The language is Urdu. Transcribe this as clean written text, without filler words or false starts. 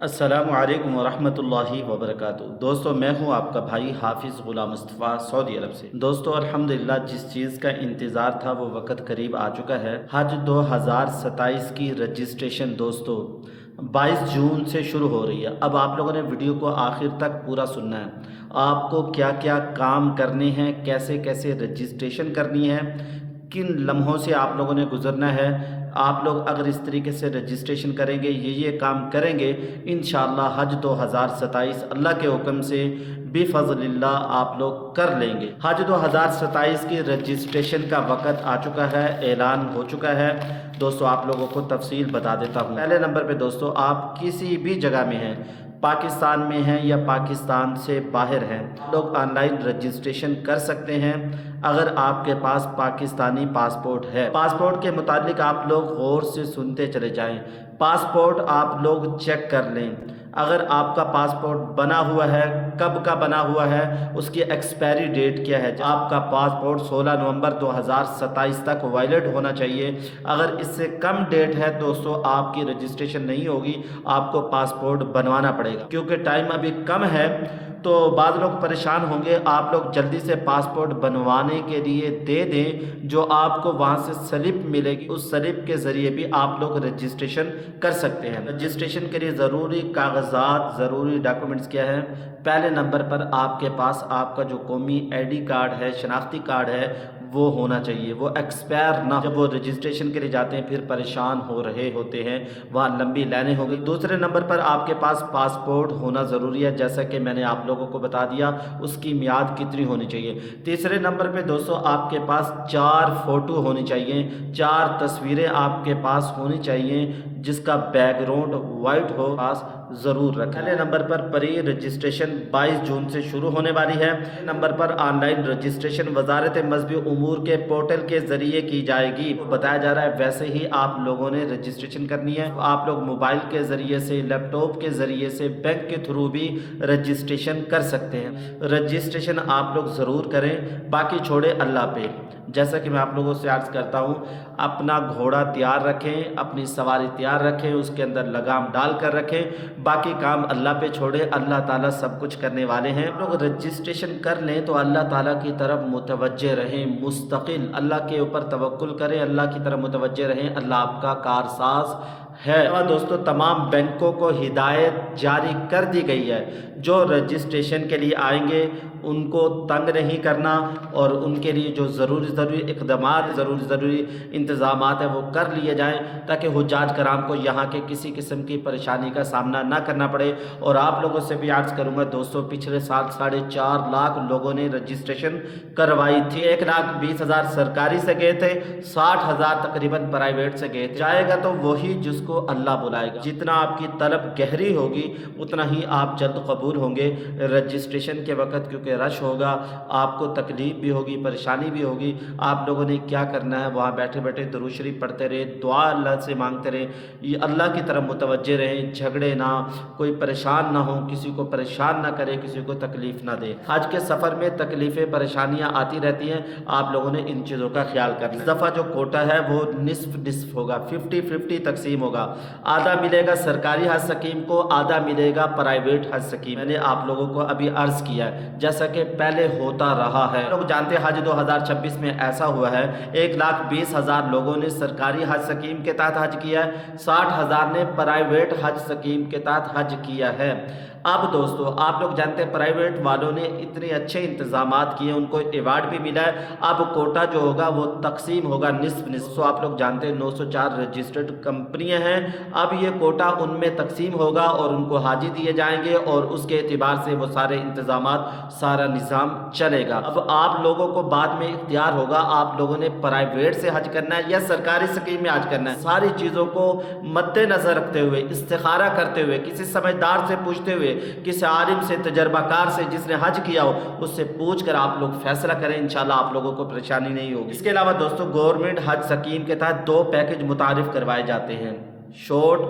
السلام علیکم ورحمۃ اللہ وبرکاتہ۔ دوستو میں ہوں آپ کا بھائی حافظ غلام مصطفیٰ سعودی عرب سے۔ دوستو الحمدللہ جس چیز کا انتظار تھا وہ وقت قریب آ چکا ہے۔ حج 2027 کی رجسٹریشن دوستو 22 جون سے شروع ہو رہی ہے۔ اب آپ لوگوں نے ویڈیو کو آخر تک پورا سننا ہے۔ آپ کو کیا کیا کام کرنے ہیں، کیسے کیسے رجسٹریشن کرنی ہے، کن لمحوں سے آپ لوگوں نے گزرنا ہے۔ آپ لوگ اگر اس طریقے سے رجسٹریشن کریں گے، یہ کام کریں گے، انشاءاللہ حج 2027 اللہ کے حکم سے بفضل اللہ آپ لوگ کر لیں گے۔ حج 2027 کی رجسٹریشن کا وقت آ چکا ہے، اعلان ہو چکا ہے۔ دوستو آپ لوگوں کو تفصیل بتا دیتا ہوں۔ پہلے نمبر پہ دوستو آپ کسی بھی جگہ میں ہیں، پاکستان میں ہیں یا پاکستان سے باہر ہیں، لوگ آن لائن رجسٹریشن کر سکتے ہیں اگر آپ کے پاس پاکستانی پاسپورٹ ہے۔ پاسپورٹ کے متعلق آپ لوگ غور سے سنتے چلے جائیں۔ پاسپورٹ آپ لوگ چیک کر لیں، اگر آپ کا پاسپورٹ بنا ہوا ہے، کب کا بنا ہوا ہے، اس کی ایکسپائری ڈیٹ کیا ہے۔ آپ کا پاسپورٹ 16 نومبر 2027 تک ویلڈ ہونا چاہیے۔ اگر اس سے کم ڈیٹ ہے دوستو آپ کی رجسٹریشن نہیں ہوگی، آپ کو پاسپورٹ بنوانا پڑے گا۔ کیونکہ ٹائم ابھی کم ہے تو بعض لوگ پریشان ہوں گے، آپ لوگ جلدی سے پاسپورٹ بنوانے کے لیے دے دیں، جو آپ کو وہاں سے سلپ ملے گی، اس سلپ کے ذریعے بھی آپ لوگ رجسٹریشن کر سکتے ہیں۔ رجسٹریشن کے لیے ضروری کاغذات، ضروری ڈاکومنٹس کیا ہے؟ پہلے نمبر پر آپ کے پاس آپ کا جو قومی آئی ڈی کارڈ ہے، شناختی کارڈ ہے، وہ ہونا چاہیے، وہ ایکسپائر نہ ہو۔ جب وہ رجسٹریشن کے لیے جاتے ہیں پھر پریشان ہو رہے ہوتے ہیں، وہاں لمبی لائنیں ہو گئی۔ دوسرے نمبر پر آپ کے پاس پاسپورٹ ہونا ضروری ہے، جیسا کہ میں نے آپ لوگوں کو بتا دیا اس کی میعاد کتنی ہونی چاہیے۔ تیسرے نمبر پہ دوستو آپ کے پاس 4 فوٹو ہونی چاہیے، 4 تصویریں آپ کے پاس ہونی چاہیے جس کا بیک گراؤنڈ وائٹ ہو، پاس ضرور رکھیں۔ پہلے نمبر پر پری رجسٹریشن 22 جون سے شروع ہونے والی ہے۔ Number per on line registration وزارت مذہبی امور کے پورٹل کے ذریعے کی جائے گی۔ بتایا جا رہا ہے ویسے ہی آپ لوگوں نے رجسٹریشن کرنی ہے۔ آپ لوگ موبائل کے ذریعے سے، لیپ ٹاپ کے ذریعے سے، بینک کے تھرو بھی رجسٹریشن کر سکتے ہیں۔ رجسٹریشن آپ لوگ ضرور کریں، باقی چھوڑے اللہ پہ۔ جیسا کہ میں آپ لوگوں سے عرض کرتا ہوں، اپنا گھوڑا تیار رکھیں، اپنی سواری تیار رکھیں، اس کے اندر لگام ڈال کر رکھیں، باقی کام اللہ پہ چھوڑیں، اللہ تعالیٰ سب کچھ کرنے والے ہیں۔ لوگ رجسٹریشن کر لیں تو اللہ تعالیٰ کی طرف متوجہ رہیں، مستقل اللہ کے اوپر توکل کریں، اللہ کی طرف متوجہ رہیں، اللہ آپ کا کارساز ہے۔ دوستو تمام بینکوں کو ہدایت جاری کر دی گئی ہے، جو رجسٹریشن کے لیے آئیں گے ان کو تنگ نہیں کرنا، اور ان کے لیے جو ضروری اقدامات، ضروری انتظامات ہیں وہ کر لیے جائیں، تاکہ حجاج کرام کو یہاں کے کسی قسم کی پریشانی کا سامنا نہ کرنا پڑے۔ اور آپ لوگوں سے بھی عرض کروں گا دوستو، پچھلے سال 4.5 لاکھ لوگوں نے رجسٹریشن کروائی تھی۔ 1,20,000 سرکاری سے گئے تھے، 60,000 تقریباً پرائیویٹ سے گئے تھے۔ جائے گا تو وہی جس کو اللہ بلائے گا۔ جتنا آپ کی طلب گہری ہوگی اتنا ہی آپ جلد قبول ہوں گے۔ رجسٹریشن کے وقت کیونکہ رش ہوگا، آپ کو تکلیف بھی ہوگی، پریشانی بھی ہوگی۔ آپ لوگوں نے کیا کرنا ہے، وہاں بیٹھے بیٹھے درود شریف پڑھتے رہے، دعا اللہ سے مانگتے رہے، یہ اللہ کی طرف متوجہ رہیں، جھگڑے نہ، کوئی پریشان نہ ہو، کسی کو پریشان نہ کرے، کسی کو تکلیف نہ دے۔ حج کے سفر میں تکلیفیں، پریشانیاں آتی رہتی ہیں، آپ لوگوں نے ان چیزوں کا خیال کرنا ہے۔ اس دفعہ جو کوٹا ہے وہ نصف ہوگا، 50-50 تقسیم ہوگا، آدھا ملے گا سرکاری حج سکیم کو، آدھا ملے گا پرائیویٹ حج سکیم۔ میں نے آپ لوگوں کو ابھی عرض کیا ہے جیسا کہ پہلے ہوتا رہا ہے۔ لوگ جانتے ہیں حج 2026 میں ایسا ہوا ہے، 1,20,000 لوگوں نے سرکاری حج سکیم کے تحت حج کیا ہے، 60,000 نے پرائیویٹ حج سکیم کے تحت حج کیا ہے۔ اب دوستو آپ لوگ جانتے ہیں پرائیویٹ والوں نے اتنے اچھے انتظامات کیے، ان کو ایوارڈ بھی ملا ہے۔ اب کوٹا جو ہوگا وہ تقسیم ہوگا نصف۔ سو آپ لوگ جانتے ہیں 904 رجسٹرڈ کمپنیاں ہیں، اب یہ کوٹا ان میں تقسیم ہوگا اور ان کو حاجی دیے جائیں گے، اور اس کے اعتبار سے وہ سارے انتظامات، سارا نظام چلے گا۔ اب آپ لوگوں کو بعد میں اختیار ہوگا، آپ لوگوں نے پرائیویٹ سے حج کرنا ہے یا سرکاری سکیم میں حج کرنا ہے۔ ساری چیزوں کو مد نظر رکھتے ہوئے، استخارہ کرتے ہوئے، کسی سمجھدار سے پوچھتے ہوئے، کسی عالم سے، تجربہ کار سے جس نے حج کیا ہو اس سے پوچھ کر آپ لوگ فیصلہ کریں، انشاءاللہ آپ لوگوں کو پریشانی نہیں ہوگی۔ اس کے علاوہ دوستو گورنمنٹ حج سکیم کے تحت 2 پیکج متعارف کروائے جاتے ہیں، شارٹ